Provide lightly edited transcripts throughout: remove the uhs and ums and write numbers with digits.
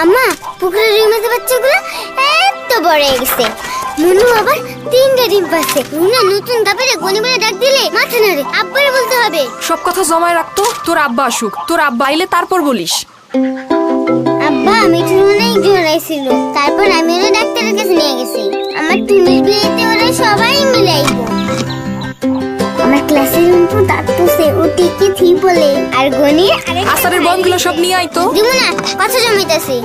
আম্মা, পুকুরের রুই মাছের বাচ্চাগুলো এত বড় হয়ে গেছে। মনু আবার 3টা ডিম পাচ্ছে। রুনা নতুন দাপেরে গনি বলে ডাক দিলে মাথা নাড়ে। আব্বারে বলতে হবে। সব কথা জমায় রাখতো, তোর আব্বা আসুক। তোর আব্বা আইলে তারপর বলিস। আব্বা মিঠু অনেক জোরাইছিল, তারপর আমি ওরা ডাক্তারের কাছে নিয়ে গেছি। আমার টুনির বিয়েতে ওরা সবাই মিলে আইবো। আমার ক্লাসের রুমপু দাঁতছে, ও টিকি থি বলে। আর গনির আসারের বনগুলো সব নিয়ে আইতো। দিমু না, কথা জমাইতাছি।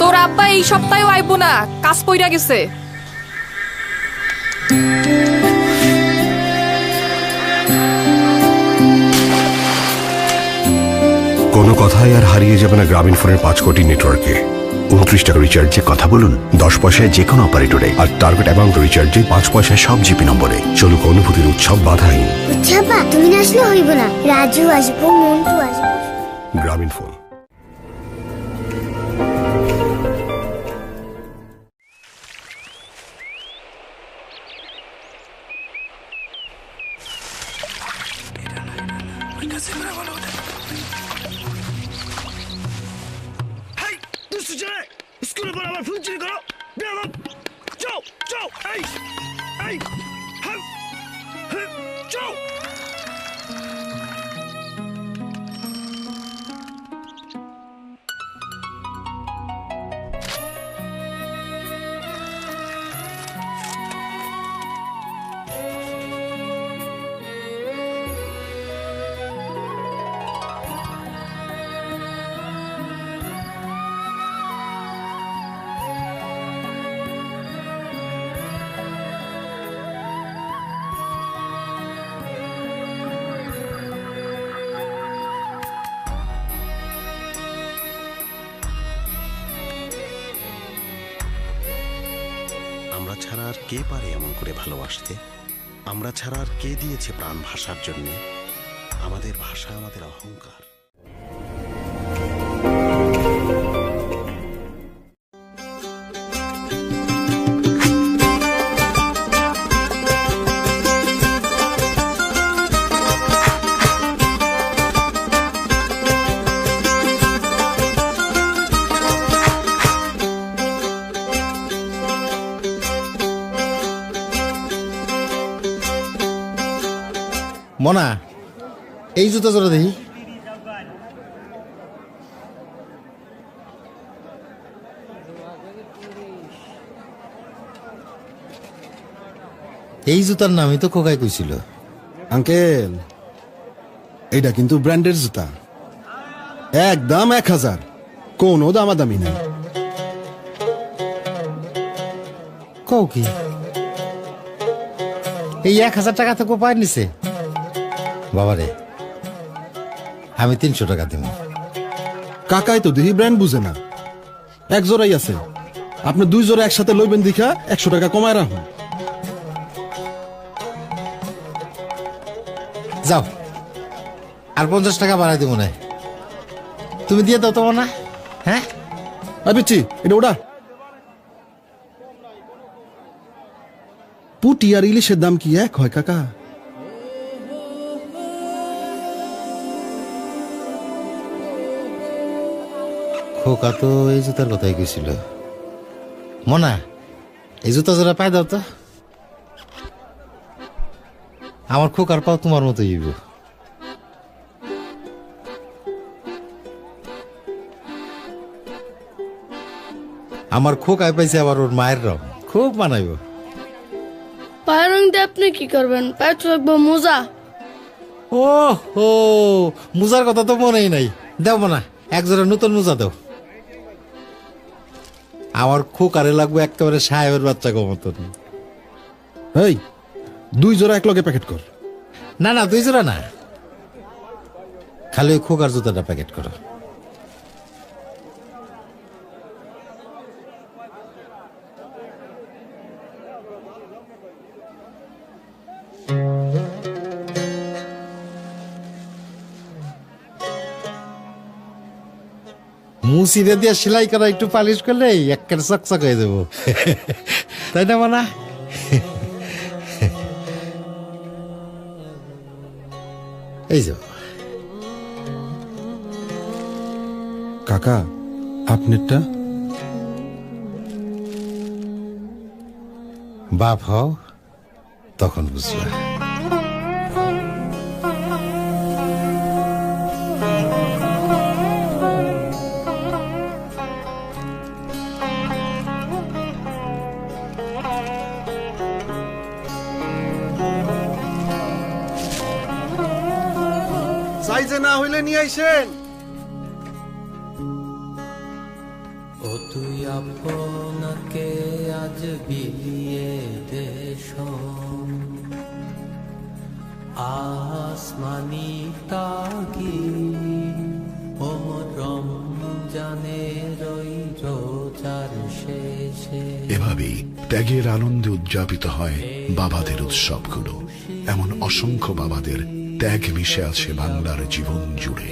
তোর আব্বা এই সপ্তাহেও আইবো না, কাজ পইরা গেছে। কোনো কথাই আর হারিয়ে যাবে না গ্রামীণ ফোনের 5 কোটি নেটওয়ার্কে। 29 টাকা রিচার্জে কথা বলুন 10 পয়সায় যে কোনো অপারেটরে, আর টার্গেট অ্যামাউন্ট রিচার্জে 5 পয়সায় সব জিপি নম্বরে। চলুক অনুভূতির উৎসব বাধাহীন। বুঝছাপা, তুমি না আসলে হইব না। রাজু আসবো, মন্টু আসবো। গ্রামীণ ফোন। স্কুলের পর আবার ফুল চুরি করো। যাও যাও, এই এই যাও। আমরা ছাড়া আর কে পারে এমন করে ভালোবাসতে? আমরা ছাড়া আর কে দিয়েছে প্রাণ ভাষার জন্যে? আমাদের ভাষা আমাদের অহংকার। মনা, এই জুতা জোড়া দেখি। এই জুতার নামই তো খোকাই কইছিল। আঙ্কেল, এইটা কিন্তু ব্র্যান্ডের জুতা, একদম 1000, কোনো দামাদামি নাই। কও কি? এই 1000 টাকা তো কোপায় নিছে। বাবারে, আমি 300 টাকা দিব। কাকাই তো দেখি ব্র্যান্ড বুঝে না, এক জোড়াই আছে। আপনি 2 জোড়া একসাথে লইবেন দেখা 100 টাকা কমায় রাখুন। যাও, আর 50 টাকা বাড়াই দিব না। তুমি দিয়ে দাও তো না? হ্যাঁ পিচ্ছি, এটা ওটা। পুটি আর ইলিশের দাম কি এক হয় কাকা? খোকা তো এই জুতার কথাই কইছিল। মনা, এই জুতা জোড়া পাই দাও তো। আমার খোকার পাও তোমার মতো হইব। আমার খোকায় পাইছে আবার ওর মায়ের রং, খুব মানাইব। পায়ের রং দিয়ে আপনি কি করবেন? পায়ে তো লাগবো মোজা। ও হো, মোজার কথা তো মনেই নাই। দেব না, এক জোড়া নতুন মোজা দাও। আমার খোকারে লাগবে একেবারে সাহেবের বাচ্চা গো মতন। এই 2 জোড়া এক লগে প্যাকেট কর। না না, 2 জোড়া না, খালি ওই খোকার জুতাটা প্যাকেট করো। মুসিরে দিয়ে সেলাই করা একটু পালিশ করলে একের চকচক হয়ে দেবো, তাই না মানা? এই যে কাকা, আপনারটা? বাপ হও তখন বুঝবা। সাইজে না হইলে নিয়ে আইসেন। ও তুই আপনাকে আজ বিলিয়ে দেশ আসমানি তাগি ওমরম জানের ওই রোজার শেষে। এভাবেই ত্যাগের আনন্দে উদযাপিত হয় বাবাদের উৎসবগুলো। এমন অসংখ্য বাবাদের ত্যাগ মিশে আছে বাংলার জীবন জুড়ে।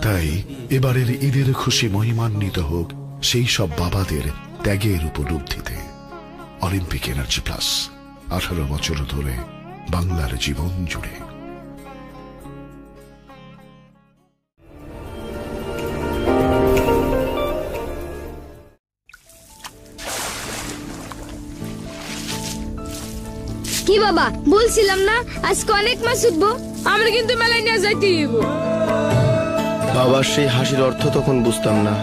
তাই এবারের ঈদের খুশি মহিমান্বিত হোক সেই সব বাবাদের ত্যাগের উপলব্ধিতে। অলিম্পিক এনার্জি প্লাস, 18 বছর ধরে বাংলার জীবন জুড়ে। কি বাবা বলছিলাম না আজকে অনেক মাছ উঠবো, আমরা কিন্তু মেলায় নিয়ে যাইতে হইব। বাবার সেই হাসির অর্থ তখন বুঝতাম না।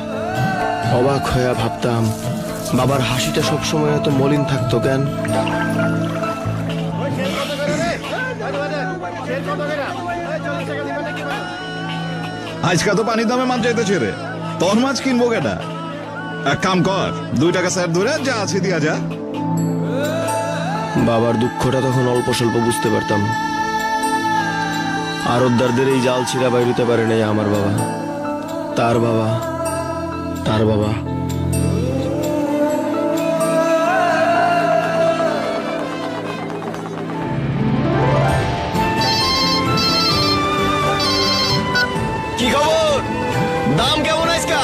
অবাক হয়ে ভাবতাম বাবার হাসিটা সবসময় এত মলিন থাকতো কেন। আজকা তো পানির দামে মাছ চাইতেছে রে, তোর মাছ কিনবো কেটা? এক কাম কর, 2 টাকা স্যার ধরে যা আছে দিয়া যা। বাবার দুঃখটা তখন অল্প স্বল্প বুঝতে পারতাম। আরতদারদের এই জাল ছিঁড়া বাইরতে পারে নাই আমার বাবা, তার বাবা, তার বাবা। কি খবর? দাম কেমন আজকা?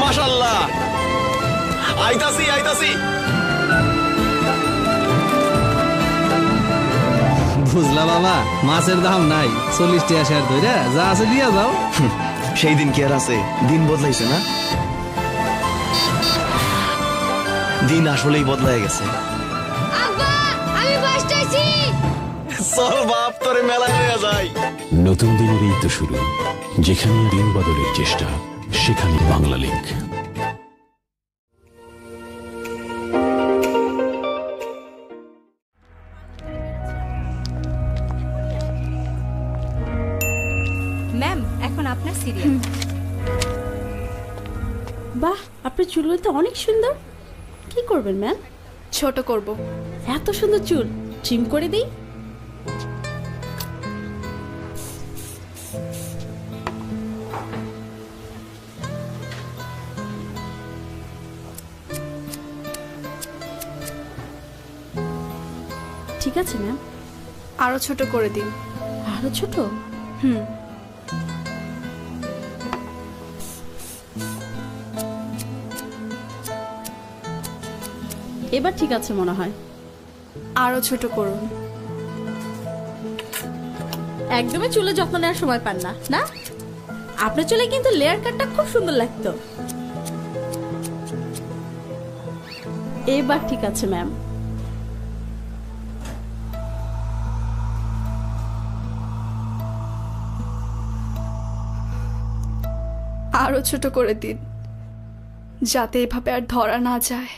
মাশাআল্লাহ, আইতাছি আইতাছি। বুঝলা বাবা, মাছের দাম নাই, 40 টাকা শেয়ার ধরে যা আছে দিয়া যাও। সেই দিন কি আর আছে? দিন বদলাইছে না? দিন আসলেই বদলায় গেছে। আব্বা আমি বাসটাইছি। চল বাপ তোরে মেলায় নিয়ে যাই। নতুন দিনের এই তো শুরু, যেখানে দিন বদলের চেষ্টা, সেখানে বাংলা লিংক। ম্যাম এখন আপনার সিরিয়াল। বাহ, আপনার চুলগুলো তো অনেক সুন্দর। কি করবেন ম্যাম? ছোট করব। এত সুন্দর চুল ট্রিম করে দিই। ঠিক আছে ম্যাম। আরো ছোট করে দিন। আরো ছোট? হুম। এবার ঠিক আছে মনে হয়। আরো ছোট করুন। একদমই চুলে যত্ন নেওয়ার সময় পান না, না? আপনার চুলে কিন্তু লেয়ার কাটটা খুব সুন্দর লাগতো। এবার ঠিক আছে ম্যাম। আরো ছোট করে দিন, যাতে এভাবে আর ধরা না যায়।